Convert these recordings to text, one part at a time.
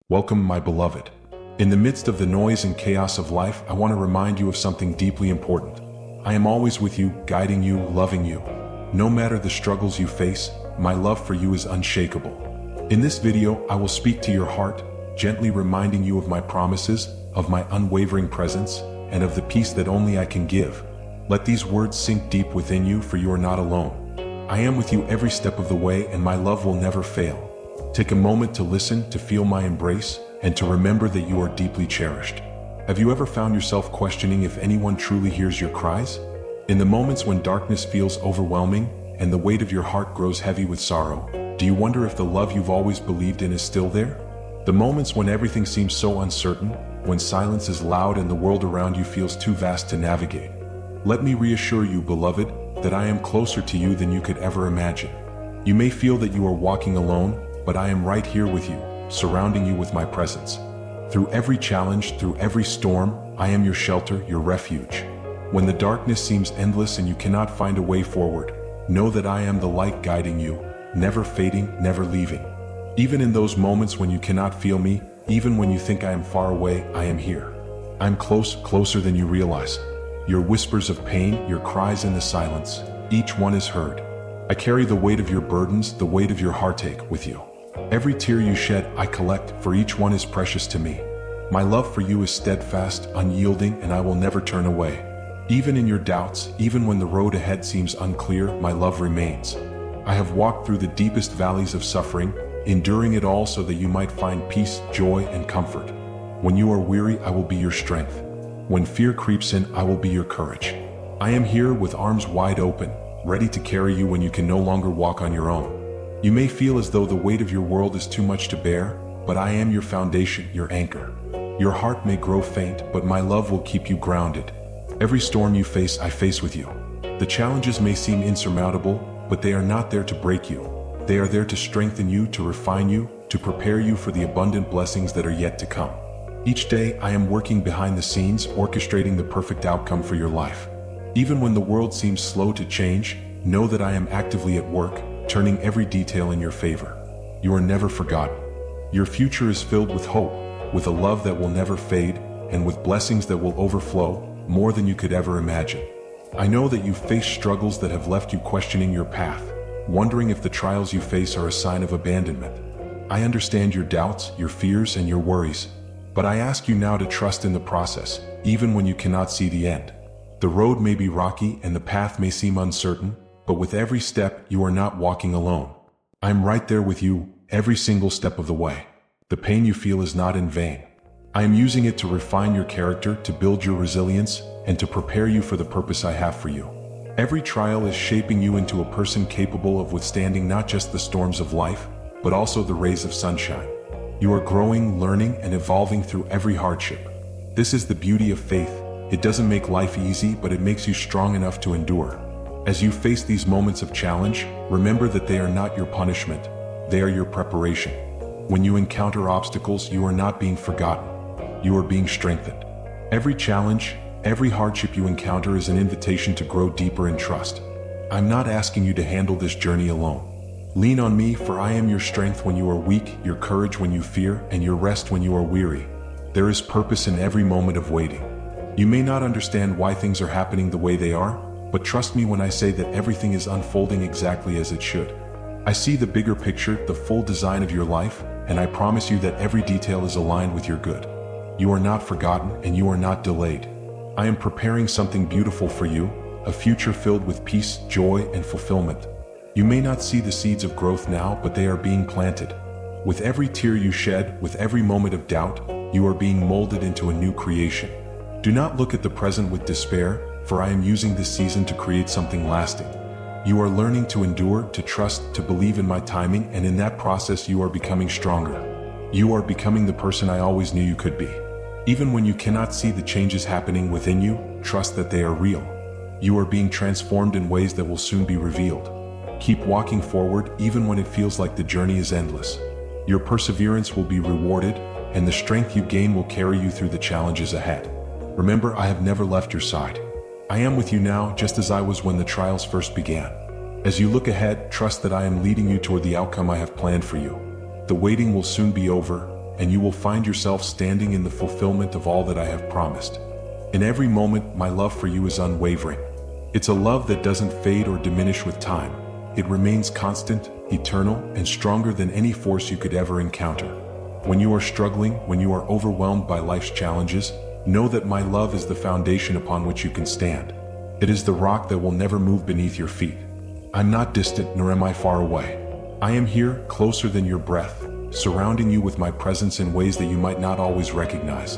Welcome, my beloved. In the midst of the noise and chaos of life, I want to remind you of something deeply important. I am always with you, guiding you, loving you. No matter the struggles you face, my love for you is unshakable. In this video, I will speak to your heart, gently reminding you of my promises, of my unwavering presence, and of the peace that only I can give. Let these words sink deep within you, for you are not alone. I am with you every step of the way, and my love will never fail. Take a moment to listen, to feel my embrace, and to remember that you are deeply cherished. Have you ever found yourself questioning if anyone truly hears your cries? In the moments when darkness feels overwhelming and the weight of your heart grows heavy with sorrow, do you wonder if the love you've always believed in is still there? The moments when everything seems so uncertain, when silence is loud and the world around you feels too vast to navigate. Let me reassure you, beloved, that I am closer to you than you could ever imagine. You may feel that you are walking alone, but I am right here with you, surrounding you with my presence. Through every challenge, through every storm, I am your shelter, your refuge. When the darkness seems endless and you cannot find a way forward, know that I am the light guiding you, never fading, never leaving. Even in those moments when you cannot feel me, even when you think I am far away, I am here. I'm close, closer than you realize. Your whispers of pain, your cries in the silence, each one is heard. I carry the weight of your burdens, the weight of your heartache with you. Every tear you shed, I collect, for each one is precious to me. My love for you is steadfast, unyielding, and I will never turn away. Even in your doubts, even when the road ahead seems unclear, my love remains. I have walked through the deepest valleys of suffering, enduring it all so that you might find peace, joy, and comfort. When you are weary, I will be your strength. When fear creeps in, I will be your courage. I am here with arms wide open, ready to carry you when you can no longer walk on your own. You may feel as though the weight of your world is too much to bear, but I am your foundation, your anchor. Your heart may grow faint, but my love will keep you grounded. Every storm you face, I face with you. The challenges may seem insurmountable, but they are not there to break you. They are there to strengthen you, to refine you, to prepare you for the abundant blessings that are yet to come. Each day, I am working behind the scenes, orchestrating the perfect outcome for your life. Even when the world seems slow to change, know that I am actively at work, turning every detail in your favor. You are never forgotten. Your future is filled with hope, with a love that will never fade, and with blessings that will overflow, more than you could ever imagine. I know that you've faced struggles that have left you questioning your path, wondering if the trials you face are a sign of abandonment. I understand your doubts, your fears, and your worries, but I ask you now to trust in the process, even when you cannot see the end. The road may be rocky and the path may seem uncertain, but with every step, you are not walking alone. I'm right there with you, every single step of the way. The pain you feel is not in vain. I am using it to refine your character, to build your resilience, and to prepare you for the purpose I have for you. Every trial is shaping you into a person capable of withstanding not just the storms of life, but also the rays of sunshine. You are growing, learning, and evolving through every hardship. This is the beauty of faith. It doesn't make life easy, but it makes you strong enough to endure. As you face these moments of challenge, remember that they are not your punishment, they are your preparation. When you encounter obstacles, you are not being forgotten, you are being strengthened. Every challenge, every hardship you encounter is an invitation to grow deeper in trust. I'm not asking you to handle this journey alone. Lean on me, for I am your strength when you are weak, your courage when you fear, and your rest when you are weary. There is purpose in every moment of waiting. You may not understand why things are happening the way they are, but trust me when I say that everything is unfolding exactly as it should. I see the bigger picture, the full design of your life, and I promise you that every detail is aligned with your good. You are not forgotten and you are not delayed. I am preparing something beautiful for you, a future filled with peace, joy, and fulfillment. You may not see the seeds of growth now, but they are being planted. With every tear you shed, with every moment of doubt, you are being molded into a new creation. Do not look at the present with despair, for I am using this season to create something lasting. You are learning to endure, to trust, to believe in my timing, and in that process you are becoming stronger. You are becoming the person I always knew you could be. Even when you cannot see the changes happening within you, trust that they are real. You are being transformed in ways that will soon be revealed. Keep walking forward even when it feels like the journey is endless. Your perseverance will be rewarded, and the strength you gain will carry you through the challenges ahead. Remember, I have never left your side. I am with you now, just as I was when the trials first began. As you look ahead, trust that I am leading you toward the outcome I have planned for you. The waiting will soon be over, and you will find yourself standing in the fulfillment of all that I have promised. In every moment, my love for you is unwavering. It's a love that doesn't fade or diminish with time. It remains constant, eternal, and stronger than any force you could ever encounter. When you are struggling, when you are overwhelmed by life's challenges, know that my love is the foundation upon which you can stand. It is the rock that will never move beneath your feet. I'm not distant, nor am I far away. I am here, closer than your breath, surrounding you with my presence in ways that you might not always recognize.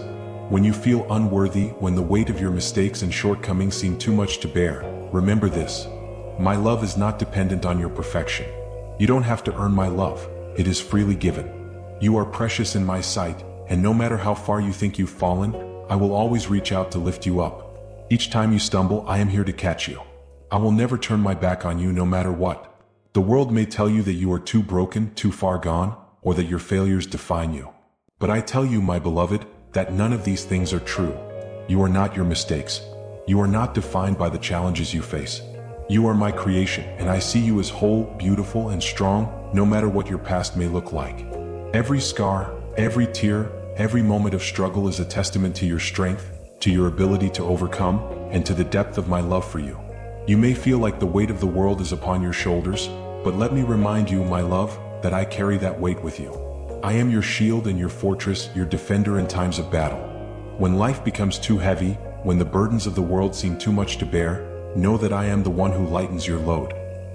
When you feel unworthy, when the weight of your mistakes and shortcomings seem too much to bear, remember this: my love is not dependent on your perfection. You don't have to earn my love. It is freely given. You are precious in my sight, and no matter how far you think you've fallen, I will always reach out to lift you up. Each time you stumble, I am here to catch you. I will never turn my back on you no matter what. The world may tell you that you are too broken, too far gone, or that your failures define you. But I tell you, my beloved, that none of these things are true. You are not your mistakes. You are not defined by the challenges you face. You are my creation, and I see you as whole, beautiful, and strong, no matter what your past may look like. Every scar, every tear, every moment of struggle is a testament to your strength, to your ability to overcome, and to the depth of my love for you. You may feel like the weight of the world is upon your shoulders, but let me remind you, my love, that I carry that weight with you. I am your shield and your fortress, your defender in times of battle. When life becomes too heavy, when the burdens of the world seem too much to bear, know that I am the one who lightens your load.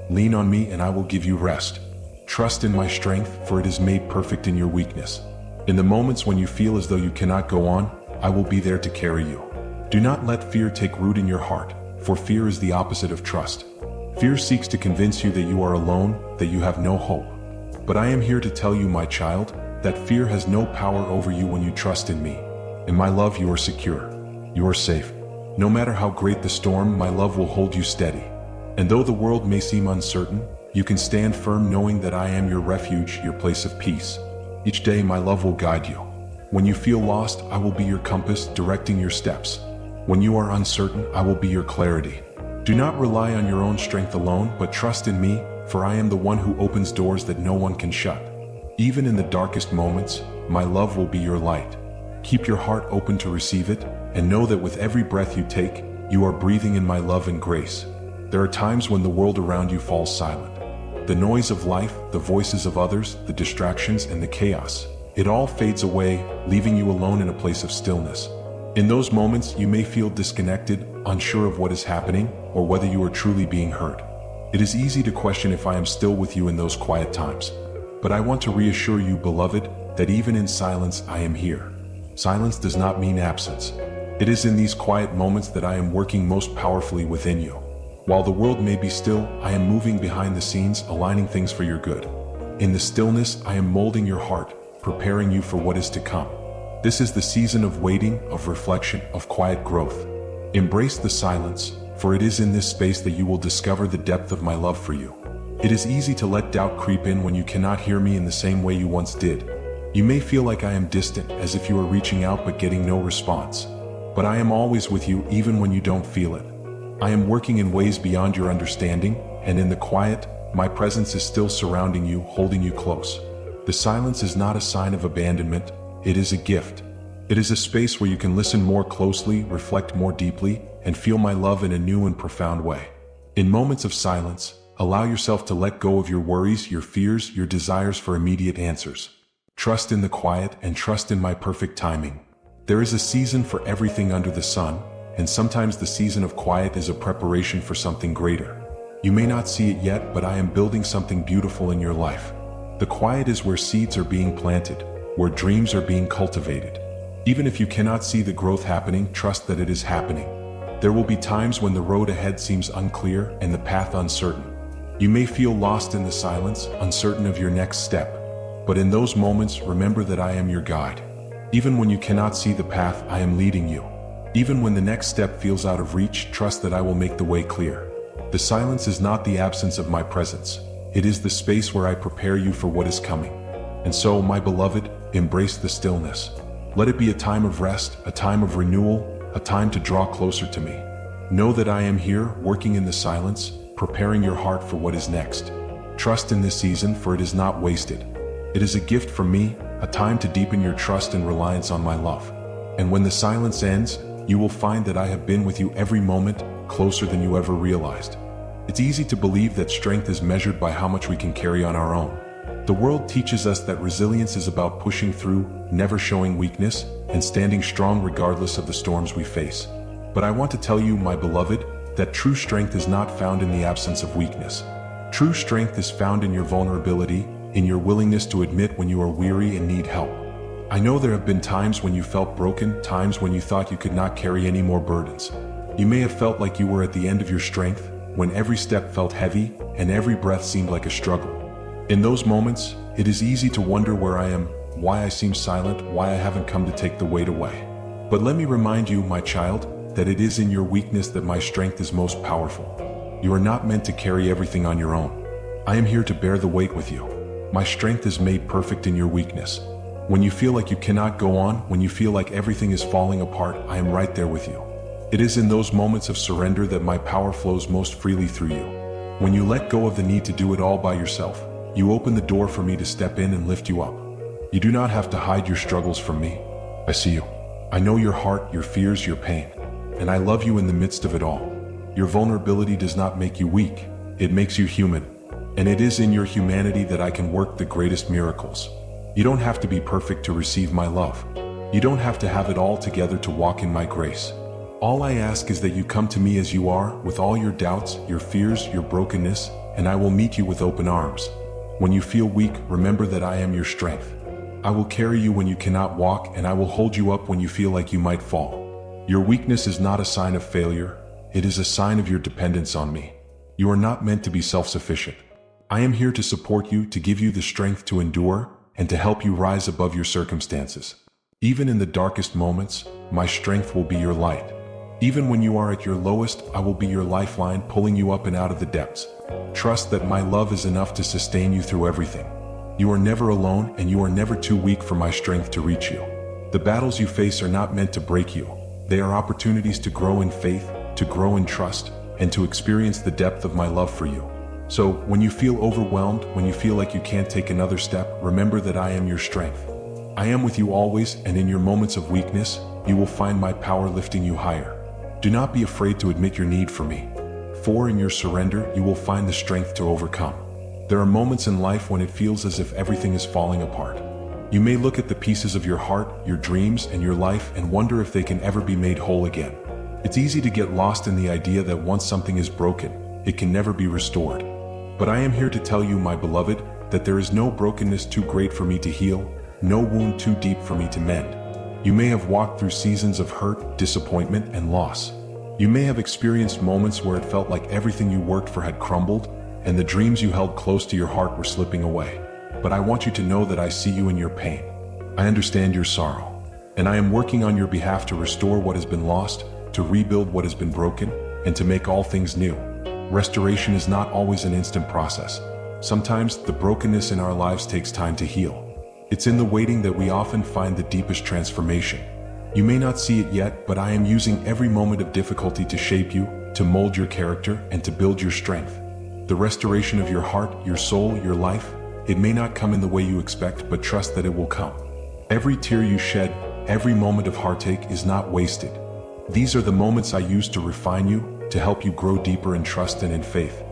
Lean on me and I will give you rest. Trust in my strength, for it is made perfect in your weakness. In the moments when you feel as though you cannot go on, I will be there to carry you. Do not let fear take root in your heart, for fear is the opposite of trust. Fear seeks to convince you that you are alone, that you have no hope. But I am here to tell you, my child, that fear has no power over you when you trust in me. In my love you are secure. You are safe. No matter how great the storm, my love will hold you steady. And though the world may seem uncertain, you can stand firm knowing that I am your refuge, your place of peace. Each day my love will guide you. When you feel lost, I will be your compass, directing your steps. When you are uncertain, I will be your clarity. Do not rely on your own strength alone, but trust in me, for I am the one who opens doors that no one can shut. Even in the darkest moments, my love will be your light. Keep your heart open to receive it, and know that with every breath you take, you are breathing in my love and grace. There are times when the world around you falls silent. The noise of life, the voices of others, the distractions, and the chaos, it all fades away, leaving you alone in a place of stillness. In those moments, you may feel disconnected, unsure of what is happening, or whether you are truly being heard. It is easy to question if I am still with you in those quiet times. But I want to reassure you, beloved, that even in silence I am here. Silence does not mean absence. It is in these quiet moments that I am working most powerfully within you. While the world may be still, I am moving behind the scenes, aligning things for your good. In the stillness, I am molding your heart, preparing you for what is to come. This is the season of waiting, of reflection, of quiet growth. Embrace the silence, for it is in this space that you will discover the depth of my love for you. It is easy to let doubt creep in when you cannot hear me in the same way you once did. You may feel like I am distant, as if you are reaching out but getting no response. But I am always with you, even when you don't feel it. I am working in ways beyond your understanding, and in the quiet, my presence is still surrounding you, holding you close. The silence is not a sign of abandonment, it is a gift. It is a space where you can listen more closely, reflect more deeply, and feel my love in a new and profound way. In moments of silence, allow yourself to let go of your worries, your fears, your desires for immediate answers. Trust in the quiet and trust in my perfect timing. There is a season for everything under the sun, and sometimes the season of quiet is a preparation for something greater. You may not see it yet, but I am building something beautiful in your life. The quiet is where seeds are being planted, where dreams are being cultivated. Even if you cannot see the growth happening, trust that it is happening. There will be times when the road ahead seems unclear and the path uncertain. You may feel lost in the silence, uncertain of your next step. But in those moments, remember that I am your guide. Even when you cannot see the path, I am leading you. Even when the next step feels out of reach, trust that I will make the way clear. The silence is not the absence of my presence. It is the space where I prepare you for what is coming. And so, my beloved, embrace the stillness. Let it be a time of rest, a time of renewal, a time to draw closer to me. Know that I am here, working in the silence, preparing your heart for what is next. Trust in this season, for it is not wasted. It is a gift from me, a time to deepen your trust and reliance on my love. And when the silence ends, you will find that I have been with you every moment, closer than you ever realized. It's easy to believe that strength is measured by how much we can carry on our own. The world teaches us that resilience is about pushing through, never showing weakness, and standing strong regardless of the storms we face. But I want to tell you, my beloved, that true strength is not found in the absence of weakness. True strength is found in your vulnerability, in your willingness to admit when you are weary and need help. I know there have been times when you felt broken, times when you thought you could not carry any more burdens. You may have felt like you were at the end of your strength, when every step felt heavy and every breath seemed like a struggle. In those moments, it is easy to wonder where I am, why I seem silent, why I haven't come to take the weight away. But let me remind you, my child, that it is in your weakness that my strength is most powerful. You are not meant to carry everything on your own. I am here to bear the weight with you. My strength is made perfect in your weakness. When you feel like you cannot go on, when you feel like everything is falling apart, I am right there with you. It is in those moments of surrender that my power flows most freely through you. When you let go of the need to do it all by yourself, you open the door for me to step in and lift you up. You do not have to hide your struggles from me. I see you. I know your heart, your fears, your pain. And I love you in the midst of it all. Your vulnerability does not make you weak. It makes you human. And it is in your humanity that I can work the greatest miracles. You don't have to be perfect to receive my love. You don't have to have it all together to walk in my grace. All I ask is that you come to me as you are, with all your doubts, your fears, your brokenness, and I will meet you with open arms. When you feel weak, remember that I am your strength. I will carry you when you cannot walk, and I will hold you up when you feel like you might fall. Your weakness is not a sign of failure. It is a sign of your dependence on me. You are not meant to be self-sufficient. I am here to support you, to give you the strength to endure, and to help you rise above your circumstances. Even in the darkest moments, my strength will be your light. Even when you are at your lowest, I will be your lifeline, pulling you up and out of the depths. Trust that my love is enough to sustain you through everything. You are never alone, and you are never too weak for my strength to reach you. The battles you face are not meant to break you. They are opportunities to grow in faith, to grow in trust, and to experience the depth of my love for you. So, when you feel overwhelmed, when you feel like you can't take another step, remember that I am your strength. I am with you always, and in your moments of weakness, you will find my power lifting you higher. Do not be afraid to admit your need for me. For in your surrender, you will find the strength to overcome. There are moments in life when it feels as if everything is falling apart. You may look at the pieces of your heart, your dreams, and your life and wonder if they can ever be made whole again. It's easy to get lost in the idea that once something is broken, it can never be restored. But I am here to tell you, my beloved, that there is no brokenness too great for me to heal, no wound too deep for me to mend. You may have walked through seasons of hurt, disappointment, and loss. You may have experienced moments where it felt like everything you worked for had crumbled, and the dreams you held close to your heart were slipping away. But I want you to know that I see you in your pain. I understand your sorrow, and I am working on your behalf to restore what has been lost, to rebuild what has been broken, and to make all things new. Restoration is not always an instant process. Sometimes the brokenness in our lives takes time to heal. It's in the waiting that we often find the deepest transformation. You may not see it yet, but I am using every moment of difficulty to shape you, to mold your character, and to build your strength. The restoration of your heart, your soul, your life, it may not come in the way you expect, but trust that it will come. Every tear you shed, every moment of heartache is not wasted. These are the moments I use to refine you, to help you grow deeper in trust and in faith.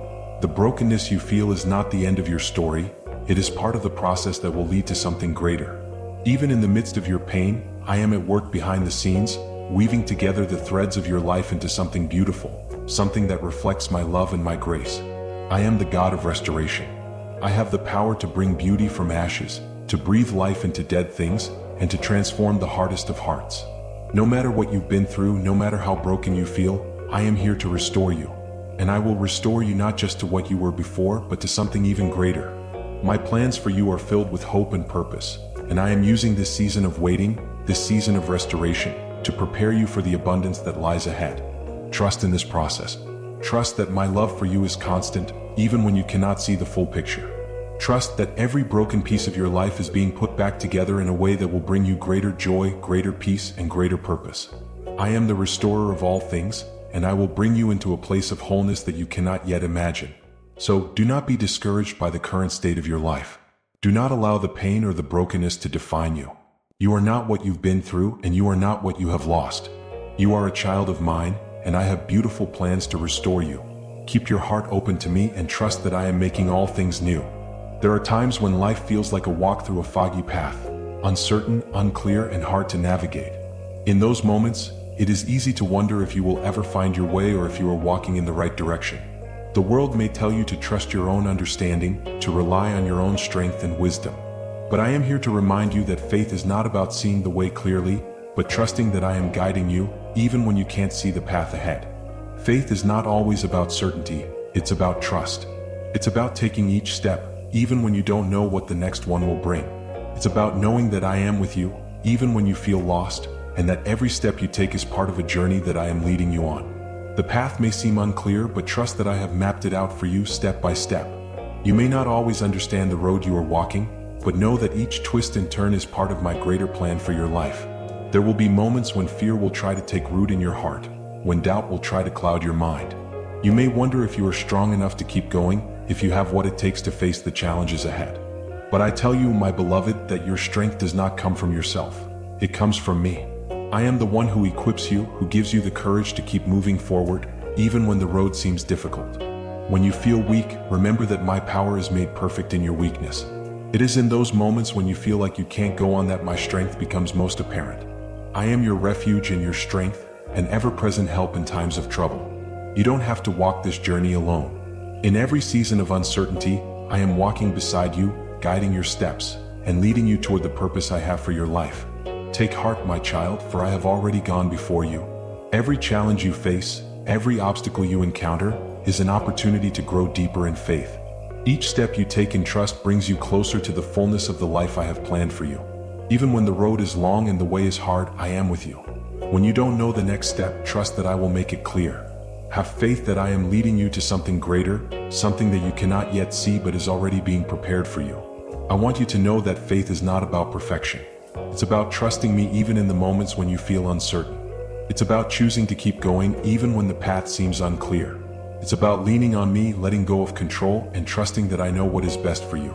The brokenness you feel is not the end of your story. It is part of the process that will lead to something greater. Even in the midst of your pain, I am at work behind the scenes, weaving together the threads of your life into something beautiful, something that reflects my love and my grace. I am the God of restoration. I have the power to bring beauty from ashes, to breathe life into dead things, and to transform the hardest of hearts. No matter what you've been through, no matter how broken you feel, I am here to restore you. And I will restore you not just to what you were before, but to something even greater. My plans for you are filled with hope and purpose, and I am using this season of waiting, this season of restoration, to prepare you for the abundance that lies ahead. Trust in this process. Trust that my love for you is constant, even when you cannot see the full picture. Trust that every broken piece of your life is being put back together in a way that will bring you greater joy, greater peace, and greater purpose. I am the restorer of all things, and I will bring you into a place of wholeness that you cannot yet imagine. So, do not be discouraged by the current state of your life. Do not allow the pain or the brokenness to define you. You are not what you've been through, and you are not what you have lost. You are a child of mine, and I have beautiful plans to restore you. Keep your heart open to me and trust that I am making all things new. There are times when life feels like a walk through a foggy path, uncertain, unclear, and hard to navigate. In those moments, it is easy to wonder if you will ever find your way or if you are walking in the right direction. The world may tell you to trust your own understanding, to rely on your own strength and wisdom. But I am here to remind you that faith is not about seeing the way clearly, but trusting that I am guiding you, even when you can't see the path ahead. Faith is not always about certainty, it's about trust. It's about taking each step, even when you don't know what the next one will bring. It's about knowing that I am with you, even when you feel lost, and that every step you take is part of a journey that I am leading you on. The path may seem unclear, but trust that I have mapped it out for you step by step. You may not always understand the road you are walking, but know that each twist and turn is part of my greater plan for your life. There will be moments when fear will try to take root in your heart, when doubt will try to cloud your mind. You may wonder if you are strong enough to keep going, if you have what it takes to face the challenges ahead. But I tell you, my beloved, that your strength does not come from yourself. It comes from me. I am the one who equips you, who gives you the courage to keep moving forward, even when the road seems difficult. When you feel weak, remember that my power is made perfect in your weakness. It is in those moments when you feel like you can't go on that my strength becomes most apparent. I am your refuge and your strength, an ever-present help in times of trouble. You don't have to walk this journey alone. In every season of uncertainty, I am walking beside you, guiding your steps, and leading you toward the purpose I have for your life. Take heart, my child, for I have already gone before you. Every challenge you face, every obstacle you encounter, is an opportunity to grow deeper in faith. Each step you take in trust brings you closer to the fullness of the life I have planned for you. Even when the road is long and the way is hard, I am with you. When you don't know the next step, trust that I will make it clear. Have faith that I am leading you to something greater, something that you cannot yet see but is already being prepared for you. I want you to know that faith is not about perfection. It's about trusting me even in the moments when you feel uncertain. It's about choosing to keep going even when the path seems unclear. It's about leaning on me, letting go of control, and trusting that I know what is best for you.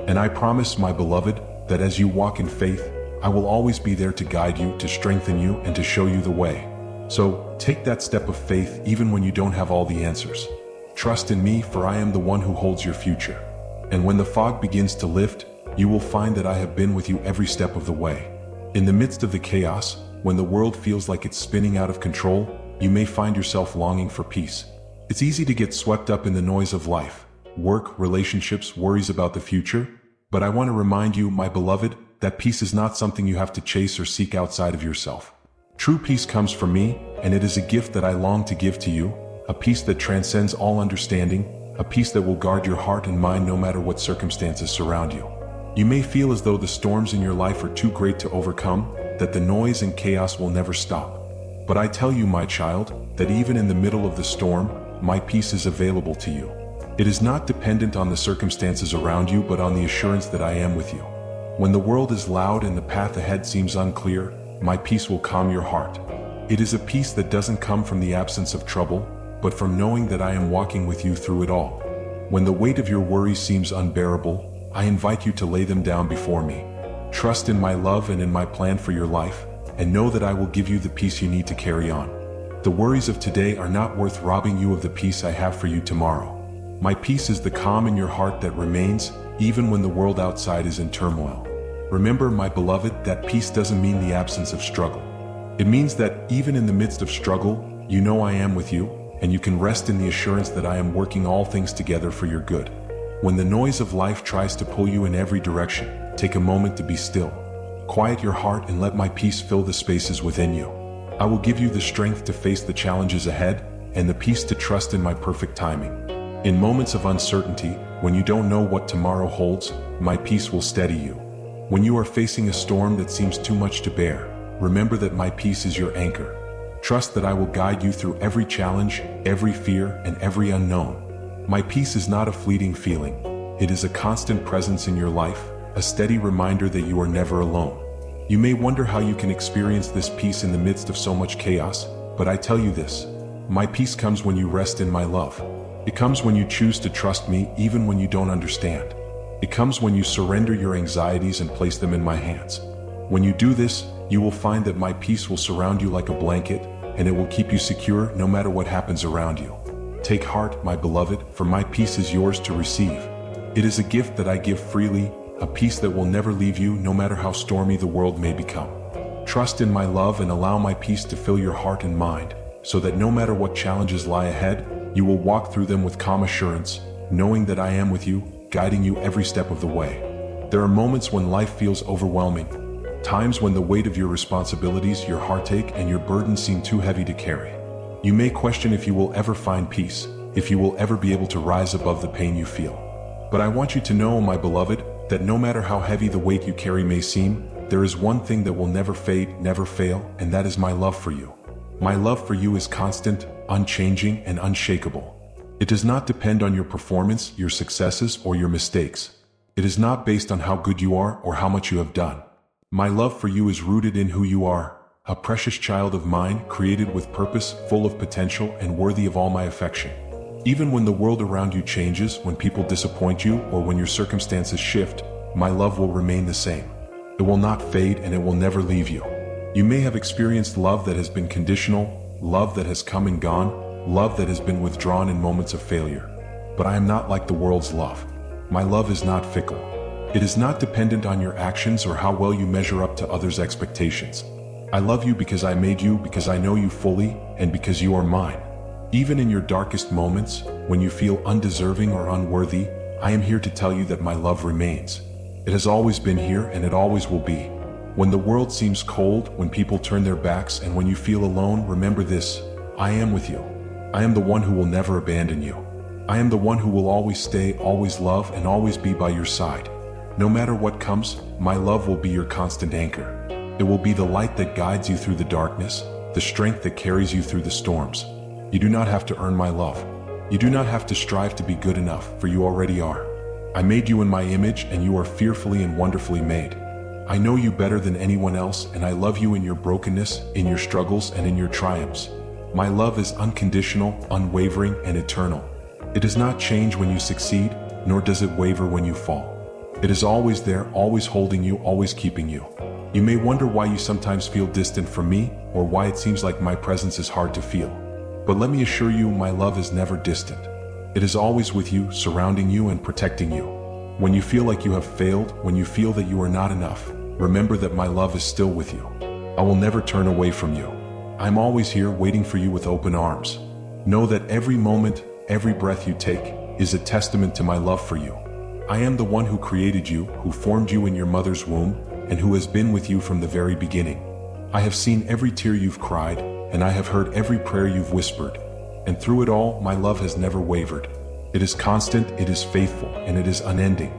And I promise, my beloved, that as you walk in faith, I will always be there to guide you, to strengthen you, and to show you the way. So, take that step of faith even when you don't have all the answers. Trust in me, for I am the one who holds your future. And when the fog begins to lift, you will find that I have been with you every step of the way. In the midst of the chaos, when the world feels like it's spinning out of control, you may find yourself longing for peace. It's easy to get swept up in the noise of life, work, relationships, worries about the future, but I want to remind you, my beloved, that peace is not something you have to chase or seek outside of yourself. True peace comes from me, and it is a gift that I long to give to you, a peace that transcends all understanding, a peace that will guard your heart and mind no matter what circumstances surround you. You may feel as though the storms in your life are too great to overcome, that the noise and chaos will never stop. But I tell you, my child, that even in the middle of the storm, my peace is available to you. It is not dependent on the circumstances around you, but on the assurance that I am with you. When the world is loud and the path ahead seems unclear, my peace will calm your heart. It is a peace that doesn't come from the absence of trouble, but from knowing that I am walking with you through it all. When the weight of your worries seems unbearable, I invite you to lay them down before me. Trust in my love and in my plan for your life, and know that I will give you the peace you need to carry on. The worries of today are not worth robbing you of the peace I have for you tomorrow. My peace is the calm in your heart that remains, even when the world outside is in turmoil. Remember, my beloved, that peace doesn't mean the absence of struggle. It means that even in the midst of struggle, you know I am with you, and you can rest in the assurance that I am working all things together for your good. When the noise of life tries to pull you in every direction, take a moment to be still. Quiet your heart and let my peace fill the spaces within you. I will give you the strength to face the challenges ahead, and the peace to trust in my perfect timing. In moments of uncertainty, when you don't know what tomorrow holds, my peace will steady you. When you are facing a storm that seems too much to bear, remember that my peace is your anchor. Trust that I will guide you through every challenge, every fear, and every unknown. My peace is not a fleeting feeling. It is a constant presence in your life, a steady reminder that you are never alone. You may wonder how you can experience this peace in the midst of so much chaos, but I tell you this: my peace comes when you rest in my love. It comes when you choose to trust me even when you don't understand. It comes when you surrender your anxieties and place them in my hands. When you do this, you will find that my peace will surround you like a blanket, and it will keep you secure no matter what happens around you. Take heart, my beloved, for my peace is yours to receive. It is a gift that I give freely, a peace that will never leave you no matter how stormy the world may become. Trust in my love and allow my peace to fill your heart and mind, so that no matter what challenges lie ahead, you will walk through them with calm assurance, knowing that I am with you, guiding you every step of the way. There are moments when life feels overwhelming, times when the weight of your responsibilities, your heartache, and your burdens seem too heavy to carry. You may question if you will ever find peace, if you will ever be able to rise above the pain you feel. But I want you to know, my beloved, that no matter how heavy the weight you carry may seem, there is one thing that will never fade, never fail, and that is my love for you. My love for you is constant, unchanging, and unshakable. It does not depend on your performance, your successes, or your mistakes. It is not based on how good you are or how much you have done. My love for you is rooted in who you are, a precious child of mine, created with purpose, full of potential, and worthy of all my affection. Even when the world around you changes, when people disappoint you, or when your circumstances shift, my love will remain the same. It will not fade, and it will never leave you. You may have experienced love that has been conditional, love that has come and gone, love that has been withdrawn in moments of failure. But I am not like the world's love. My love is not fickle. It is not dependent on your actions or how well you measure up to others' expectations. I love you because I made you, because I know you fully, and because you are mine. Even in your darkest moments, when you feel undeserving or unworthy, I am here to tell you that my love remains. It has always been here, and it always will be. When the world seems cold, when people turn their backs, and when you feel alone, remember this: I am with you. I am the one who will never abandon you. I am the one who will always stay, always love, and always be by your side. No matter what comes, my love will be your constant anchor. It will be the light that guides you through the darkness, the strength that carries you through the storms. You do not have to earn my love. You do not have to strive to be good enough, for you already are. I made you in my image, and you are fearfully and wonderfully made. I know you better than anyone else, and I love you in your brokenness, in your struggles, and in your triumphs. My love is unconditional, unwavering, and eternal. It does not change when you succeed, nor does it waver when you fall. It is always there, always holding you, always keeping you. You may wonder why you sometimes feel distant from me, or why it seems like my presence is hard to feel. But let me assure you, my love is never distant. It is always with you, surrounding you and protecting you. When you feel like you have failed, when you feel that you are not enough, remember that my love is still with you. I will never turn away from you. I'm always here waiting for you with open arms. Know that every moment, every breath you take is a testament to my love for you. I am the one who created you, who formed you in your mother's womb, and who has been with you from the very beginning. I have seen every tear you've cried, and I have heard every prayer you've whispered. And through it all, my love has never wavered. It is constant, it is faithful, and it is unending.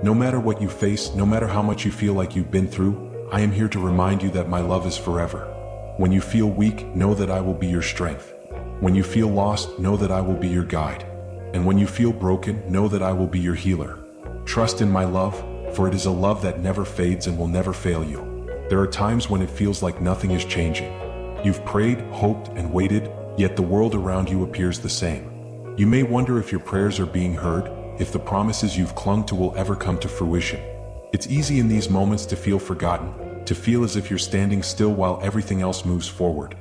No matter what you face, no matter how much you feel like you've been through, I am here to remind you that my love is forever. When you feel weak, know that I will be your strength. When you feel lost, know that I will be your guide. And when you feel broken, know that I will be your healer. Trust in my love, for it is a love that never fades and will never fail you. There are times when it feels like nothing is changing. You've prayed, hoped, and waited, yet the world around you appears the same. You may wonder if your prayers are being heard, if the promises you've clung to will ever come to fruition. It's easy in these moments to feel forgotten, to feel as if you're standing still while everything else moves forward.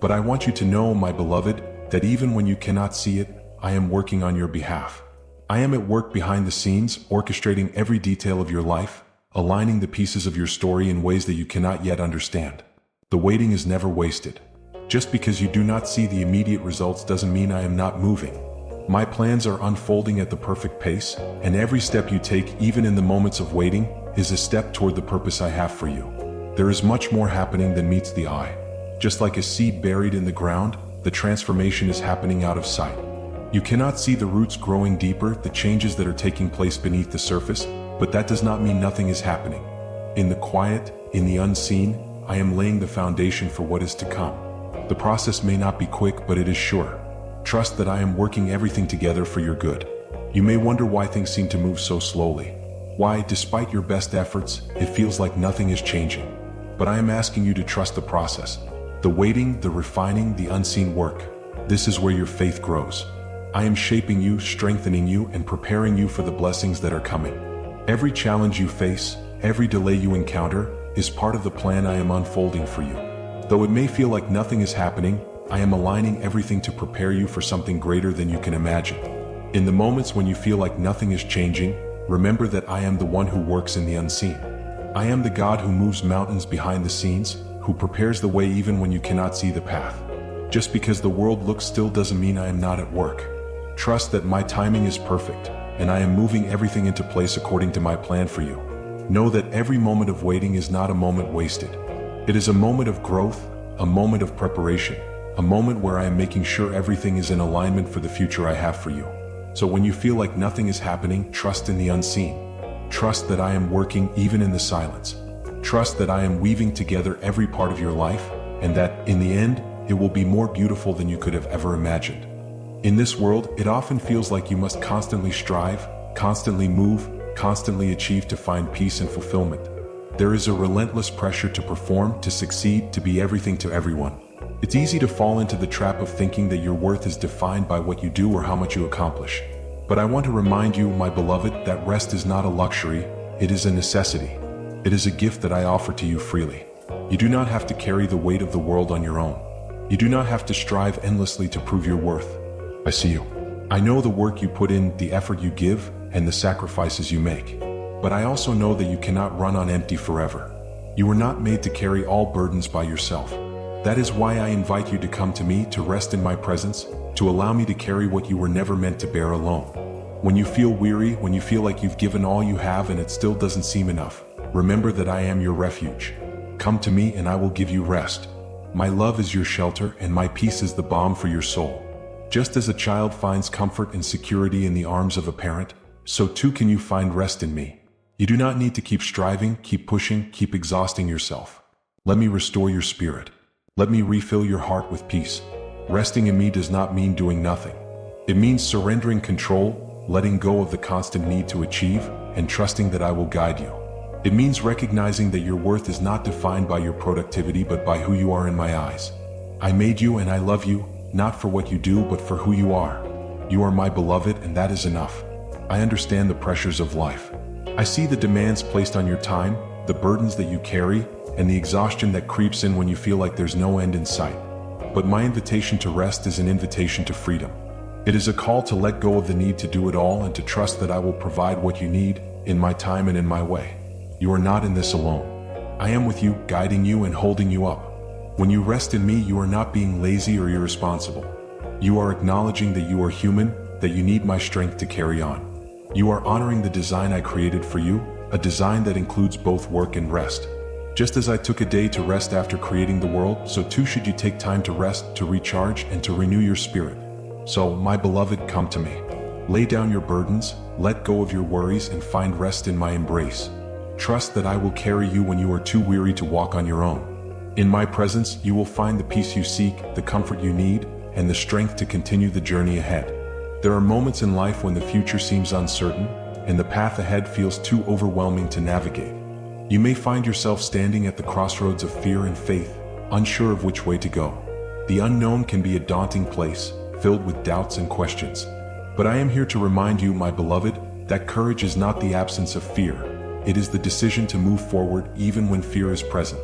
But I want you to know, my beloved, that even when you cannot see it, I am working on your behalf. I am at work behind the scenes, orchestrating every detail of your life, aligning the pieces of your story in ways that you cannot yet understand. The waiting is never wasted. Just because you do not see the immediate results doesn't mean I am not moving. My plans are unfolding at the perfect pace, and every step you take, even in the moments of waiting, is a step toward the purpose I have for you. There is much more happening than meets the eye. Just like a seed buried in the ground, the transformation is happening out of sight. You cannot see the roots growing deeper, the changes that are taking place beneath the surface, but that does not mean nothing is happening. In the quiet, in the unseen, I am laying the foundation for what is to come. The process may not be quick, but it is sure. Trust that I am working everything together for your good. You may wonder why things seem to move so slowly. Why, despite your best efforts, it feels like nothing is changing. But I am asking you to trust the process. The waiting, the refining, the unseen work. This is where your faith grows. I am shaping you, strengthening you, and preparing you for the blessings that are coming. Every challenge you face, every delay you encounter, is part of the plan I am unfolding for you. Though it may feel like nothing is happening, I am aligning everything to prepare you for something greater than you can imagine. In the moments when you feel like nothing is changing, remember that I am the one who works in the unseen. I am the God who moves mountains behind the scenes, who prepares the way even when you cannot see the path. Just because the world looks still doesn't mean I am not at work. Trust that my timing is perfect, and I am moving everything into place according to my plan for you. Know that every moment of waiting is not a moment wasted. It is a moment of growth, a moment of preparation, a moment where I am making sure everything is in alignment for the future I have for you. So when you feel like nothing is happening, trust in the unseen. Trust that I am working even in the silence. Trust that I am weaving together every part of your life, and that, in the end, it will be more beautiful than you could have ever imagined. In this world, it often feels like you must constantly strive, constantly move, constantly achieve to find peace and fulfillment. There is a relentless pressure to perform, to succeed, to be everything to everyone. It's easy to fall into the trap of thinking that your worth is defined by what you do or how much you accomplish. But I want to remind you, my beloved, that rest is not a luxury, it is a necessity. It is a gift that I offer to you freely. You do not have to carry the weight of the world on your own. You do not have to strive endlessly to prove your worth. I see you. I know the work you put in, the effort you give, and the sacrifices you make. But I also know that you cannot run on empty forever. You were not made to carry all burdens by yourself. That is why I invite you to come to me, to rest in my presence, to allow me to carry what you were never meant to bear alone. When you feel weary, when you feel like you've given all you have and it still doesn't seem enough, remember that I am your refuge. Come to me and I will give you rest. My love is your shelter and my peace is the balm for your soul. Just as a child finds comfort and security in the arms of a parent, so too can you find rest in me. You do not need to keep striving, keep pushing, keep exhausting yourself. Let me restore your spirit. Let me refill your heart with peace. Resting in me does not mean doing nothing. It means surrendering control, letting go of the constant need to achieve, and trusting that I will guide you. It means recognizing that your worth is not defined by your productivity but by who you are in my eyes. I made you and I love you, not for what you do but for who you are. You are my beloved and that is enough. I understand the pressures of life. I see the demands placed on your time, the burdens that you carry, and the exhaustion that creeps in when you feel like there's no end in sight. But my invitation to rest is an invitation to freedom. It is a call to let go of the need to do it all and to trust that I will provide what you need, in my time and in my way. You are not in this alone. I am with you, guiding you and holding you up. When you rest in me, you are not being lazy or irresponsible. You are acknowledging that you are human, that you need my strength to carry on. You are honoring the design I created for you, a design that includes both work and rest. Just as I took a day to rest after creating the world, so too should you take time to rest, to recharge, and to renew your spirit. So, my beloved, come to me. Lay down your burdens, let go of your worries, and find rest in my embrace. Trust that I will carry you when you are too weary to walk on your own. In my presence, you will find the peace you seek, the comfort you need, and the strength to continue the journey ahead. There are moments in life when the future seems uncertain, and the path ahead feels too overwhelming to navigate. You may find yourself standing at the crossroads of fear and faith, unsure of which way to go. The unknown can be a daunting place, filled with doubts and questions. But I am here to remind you, my beloved, that courage is not the absence of fear. It is the decision to move forward even when fear is present.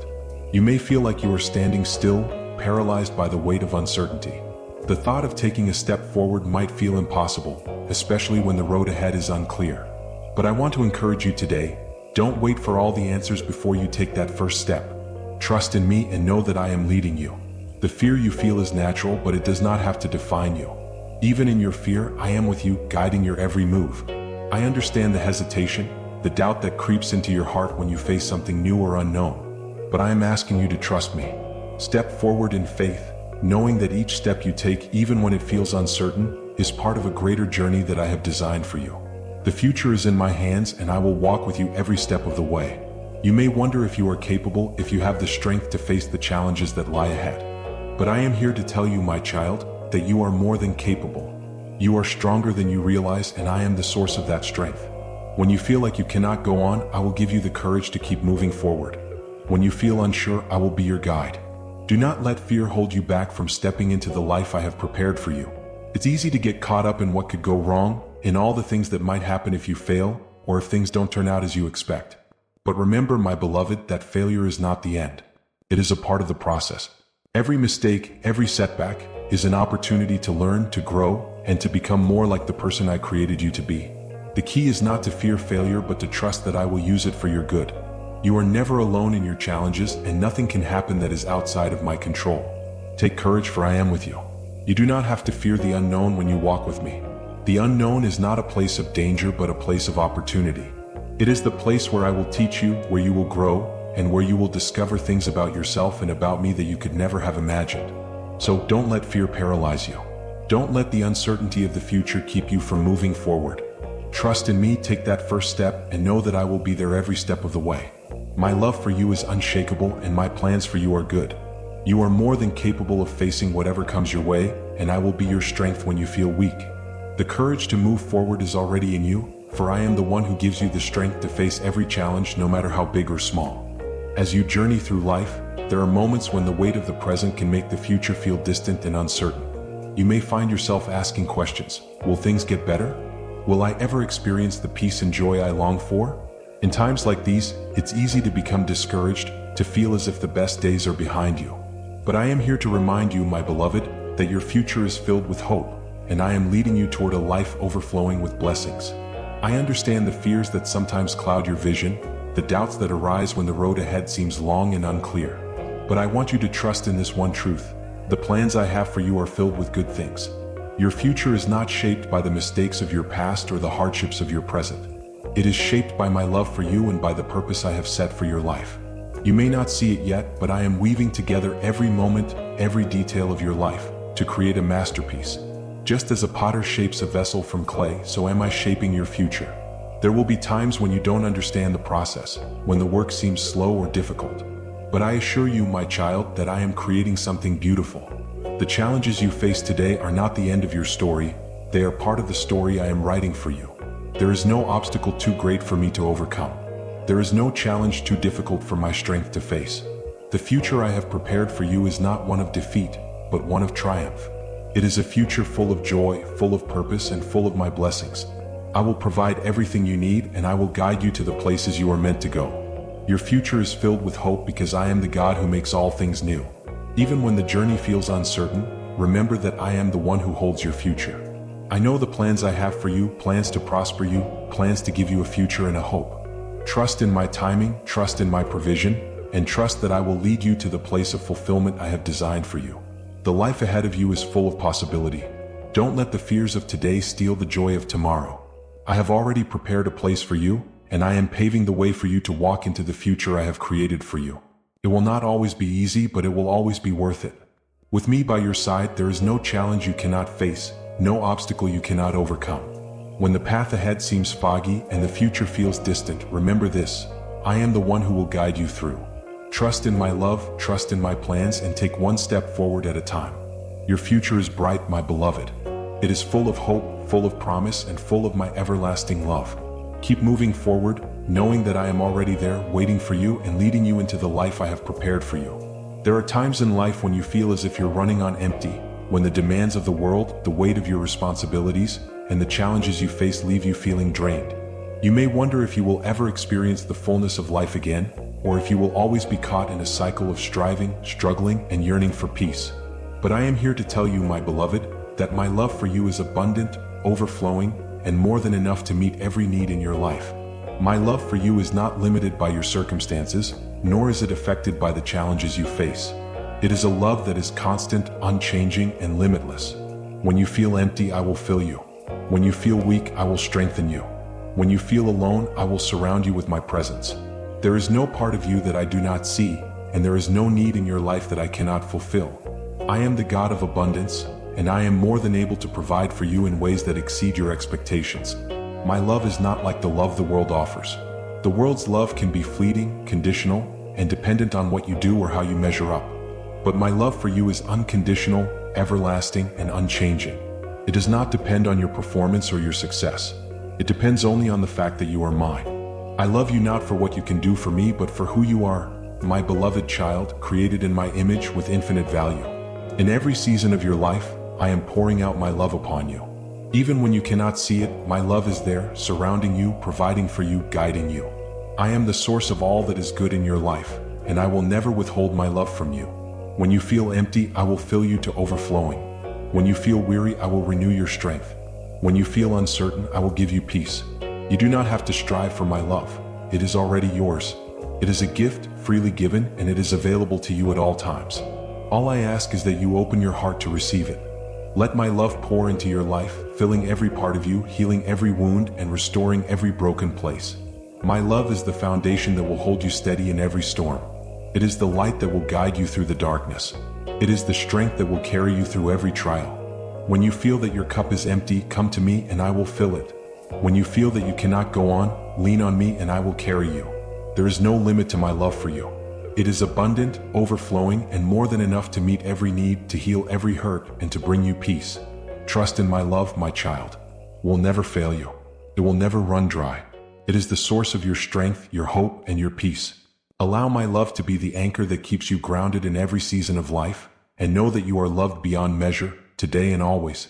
You may feel like you are standing still, paralyzed by the weight of uncertainty. The thought of taking a step forward might feel impossible, especially when the road ahead is unclear. But I want to encourage you today, don't wait for all the answers before you take that first step. Trust in me and know that I am leading you. The fear you feel is natural, but it does not have to define you. Even in your fear, I am with you, guiding your every move. I understand the hesitation, the doubt that creeps into your heart when you face something new or unknown. But I am asking you to trust me. Step forward in faith, knowing that each step you take, even when it feels uncertain, is part of a greater journey that I have designed for you. The future is in my hands and I will walk with you every step of the way. You may wonder if you are capable, if you have the strength to face the challenges that lie ahead. But I am here to tell you, my child, that you are more than capable. You are stronger than you realize, and I am the source of that strength. When you feel like you cannot go on, I will give you the courage to keep moving forward. When you feel unsure, I will be your guide. Do not let fear hold you back from stepping into the life I have prepared for you. It's easy to get caught up in what could go wrong, in all the things that might happen if you fail, or if things don't turn out as you expect. But remember, my beloved, that failure is not the end. It is a part of the process. Every mistake, every setback, is an opportunity to learn, to grow, and to become more like the person I created you to be. The key is not to fear failure, but to trust that I will use it for your good. You are never alone in your challenges, and nothing can happen that is outside of my control. Take courage, for I am with you. You do not have to fear the unknown when you walk with me. The unknown is not a place of danger, but a place of opportunity. It is the place where I will teach you, where you will grow, and where you will discover things about yourself and about me that you could never have imagined. So don't let fear paralyze you. Don't let the uncertainty of the future keep you from moving forward. Trust in me, take that first step, and know that I will be there every step of the way. My love for you is unshakable, and my plans for you are good. You are more than capable of facing whatever comes your way, and I will be your strength when you feel weak. The courage to move forward is already in you, for I am the one who gives you the strength to face every challenge, no matter how big or small. As you journey through life, there are moments when the weight of the present can make the future feel distant and uncertain. You may find yourself asking questions. Will things get better? Will I ever experience the peace and joy I long for? In times like these, it's easy to become discouraged, to feel as if the best days are behind you. But I am here to remind you, my beloved, that your future is filled with hope, and I am leading you toward a life overflowing with blessings. I understand the fears that sometimes cloud your vision, the doubts that arise when the road ahead seems long and unclear. But I want you to trust in this one truth: the plans I have for you are filled with good things. Your future is not shaped by the mistakes of your past or the hardships of your present. It is shaped by my love for you and by the purpose I have set for your life. You may not see it yet, but I am weaving together every moment, every detail of your life, to create a masterpiece. Just as a potter shapes a vessel from clay, so am I shaping your future. There will be times when you don't understand the process, when the work seems slow or difficult. But I assure you, my child, that I am creating something beautiful. The challenges you face today are not the end of your story, they are part of the story I am writing for you. There is no obstacle too great for me to overcome. There is no challenge too difficult for my strength to face. The future I have prepared for you is not one of defeat, but one of triumph. It is a future full of joy, full of purpose, and full of my blessings. I will provide everything you need, and I will guide you to the places you are meant to go. Your future is filled with hope because I am the God who makes all things new. Even when the journey feels uncertain, remember that I am the one who holds your future. I know the plans I have for you, plans to prosper you, plans to give you a future and a hope. Trust in my timing, trust in my provision, and trust that I will lead you to the place of fulfillment I have designed for you. The life ahead of you is full of possibility. Don't let the fears of today steal the joy of tomorrow. I have already prepared a place for you, and I am paving the way for you to walk into the future I have created for you. It will not always be easy, but it will always be worth it. With me by your side, there is no challenge you cannot face, no obstacle you cannot overcome. When the path ahead seems foggy and the future feels distant, remember this: I am the one who will guide you through. Trust in my love, trust in my plans, and take one step forward at a time. Your future is bright, my beloved. It is full of hope, full of promise, and full of my everlasting love. Keep moving forward, knowing that I am already there, waiting for you and leading you into the life I have prepared for you. There are times in life when you feel as if you're running on empty, when the demands of the world, the weight of your responsibilities, and the challenges you face leave you feeling drained. You may wonder if you will ever experience the fullness of life again, or if you will always be caught in a cycle of striving, struggling, and yearning for peace. But I am here to tell you, my beloved, that my love for you is abundant, overflowing, and more than enough to meet every need in your life. My love for you is not limited by your circumstances, nor is it affected by the challenges you face. It is a love that is constant, unchanging, and limitless. When you feel empty, I will fill you. When you feel weak, I will strengthen you. When you feel alone, I will surround you with my presence. There is no part of you that I do not see, and there is no need in your life that I cannot fulfill. I am the God of abundance, and I am more than able to provide for you in ways that exceed your expectations. My love is not like the love the world offers. The world's love can be fleeting, conditional, and dependent on what you do or how you measure up. But my love for you is unconditional, everlasting, and unchanging. It does not depend on your performance or your success. It depends only on the fact that you are mine. I love you not for what you can do for me, but for who you are, my beloved child, created in my image with infinite value. In every season of your life, I am pouring out my love upon you. Even when you cannot see it, my love is there, surrounding you, providing for you, guiding you. I am the source of all that is good in your life, and I will never withhold my love from you. When you feel empty, I will fill you to overflowing. When you feel weary, I will renew your strength. When you feel uncertain, I will give you peace. You do not have to strive for my love. It is already yours. It is a gift, freely given, and it is available to you at all times. All I ask is that you open your heart to receive it. Let my love pour into your life, filling every part of you, healing every wound, and restoring every broken place. My love is the foundation that will hold you steady in every storm. It is the light that will guide you through the darkness. It is the strength that will carry you through every trial. When you feel that your cup is empty, come to me and I will fill it. When you feel that you cannot go on, lean on me and I will carry you. There is no limit to my love for you. It is abundant, overflowing, and more than enough to meet every need, to heal every hurt, and to bring you peace. Trust in my love, my child. It will never fail you. It will never run dry. It is the source of your strength, your hope, and your peace. Allow my love to be the anchor that keeps you grounded in every season of life, and know that you are loved beyond measure, today and always.